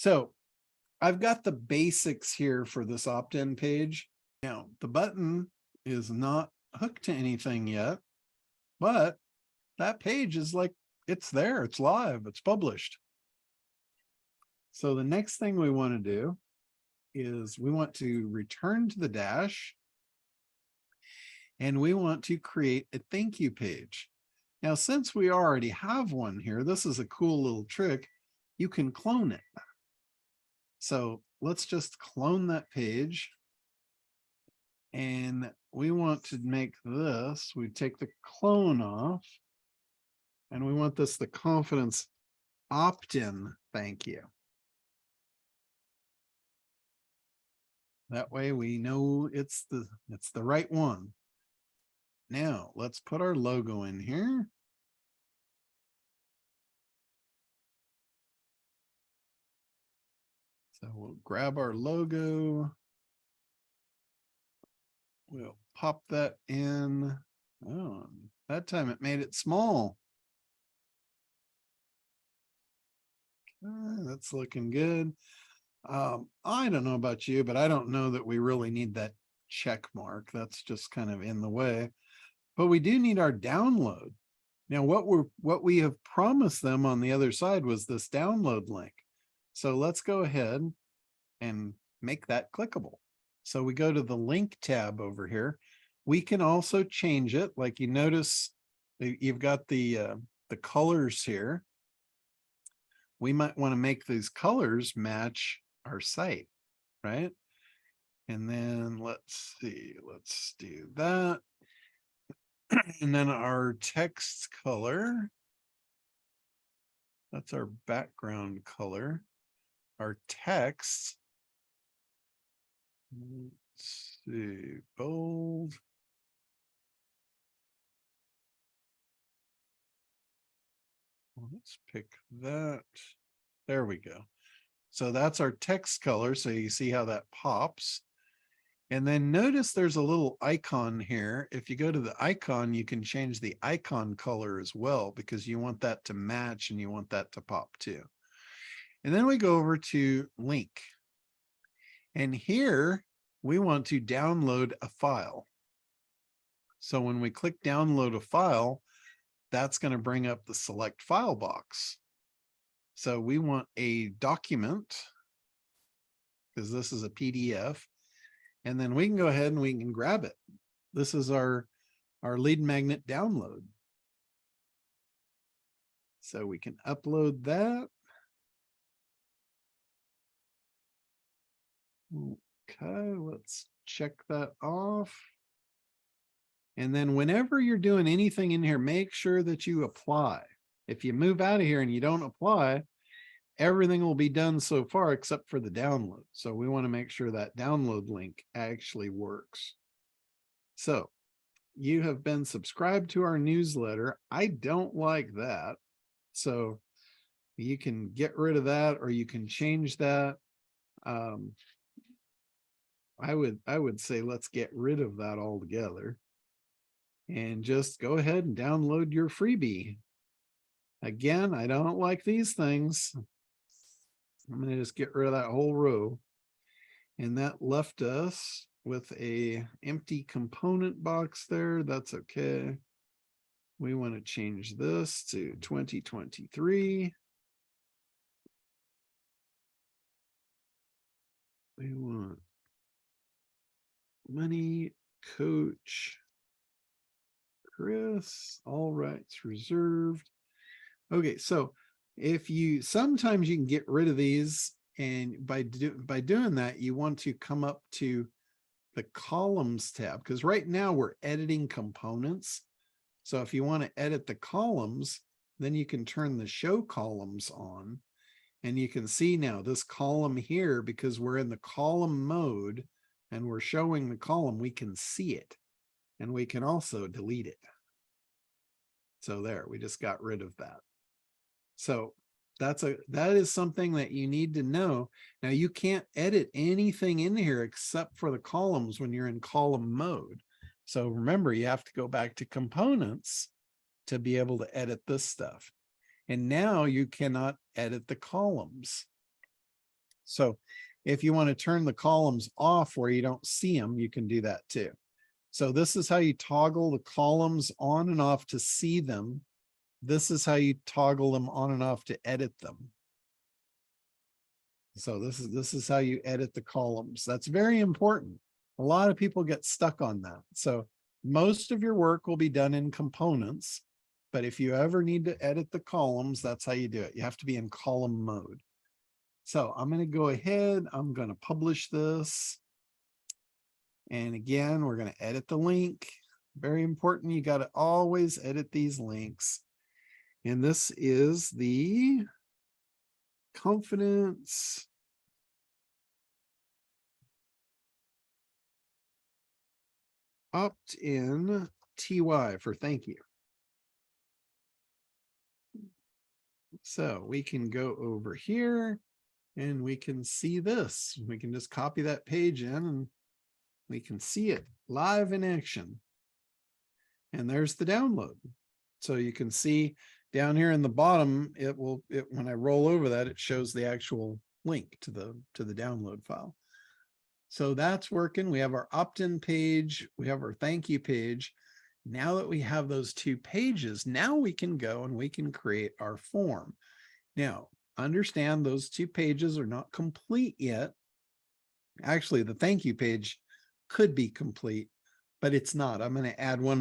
So I've got the basics here for this opt-in page. Now, the button is not hooked to anything yet, but that page is like, it's there, it's live, it's published. So the next thing we want to do is we want to return to the dash and we want to create a thank you page. Now, since we already have one here, this is a cool little trick. You can clone it. So let's just clone that page. And we want to make this, we take the clone off and we want this the confidence opt-in thank you. That way we know it's the right one. Now let's put our logo in here. So we'll grab our logo. We'll pop that in. Oh, that time it made it small. That's looking good. I don't know about you, but I don't know that we really need that check mark. That's just kind of in the way. But we do need our download. Now, what we have promised them on the other side was this download link. So let's go ahead and make that clickable. So we go to the link tab over here. We can also change it. Like you notice, you've got the colors here. We might want to make these colors match our site, right? And then let's see, let's do that. And then our text color, that's our background color. Our text, let's see, bold. Well, let's pick that. There we go. So that's our text color. So you see how that pops. And then notice there's a little icon here. If you go to the icon, you can change the icon color as well, because you want that to match and you want that to pop too. And then we go over to link. And here we want to download a file. So when we click download a file, that's going to bring up the select file box. So we want a document, because this is a PDF. And then we can go ahead and we can grab it. This is our lead magnet download. So we can upload that. Okay, let's check that off. And then whenever you're doing anything in here, make sure that you apply. If you move out of here and you don't apply, everything will be done so far except for the download. So we want to make sure that download link actually works. So you have been subscribed to our newsletter. I don't like that. So you can get rid of that, or you can change that. I would say let's get rid of that altogether and just go ahead and download your freebie. Again, I don't like these things. I'm going to just get rid of that whole row. And that left us with a empty component box there. That's okay. We want to change this to 2023. We want money coach Chris, all rights reserved. Okay, so if you sometimes you can get rid of these, and by doing that, you want to come up to the columns tab, because right now we're editing components. So if you want to edit the columns, then you can turn the show columns on, and you can see now this column here, because we're in the column mode and we're showing the column, we can see it, and we can also delete it. So there, we just got rid of that. So that is something that you need to know. Now you can't edit anything in here except for the columns when you're in column mode. So remember, you have to go back to components to be able to edit this stuff. And now you cannot edit the columns. So if you want to turn the columns off where you don't see them, you can do that too. So this is how you toggle the columns on and off to see them. This is how you toggle them on and off to edit them. So this is how you edit the columns. That's very important. A lot of people get stuck on that. So most of your work will be done in components, but if you ever need to edit the columns, that's how you do it. You have to be in column mode. So I'm going to go ahead. I'm going to publish this. And again, we're going to edit the link. Very important. You got to always edit these links. And this is the confidence opt-in TY for thank you. So we can go over here and we can see this. We can just copy that page in and we can see it live in action. And there's the download. So you can see down here in the bottom, when I roll over that, it shows the actual link to the download file. So that's working. We have our opt-in page. We have our thank you page. Now that we have those two pages, now we can go and we can create our form. Now, understand those two pages are not complete yet. Actually, the thank you page could be complete, but it's not. I'm going to add one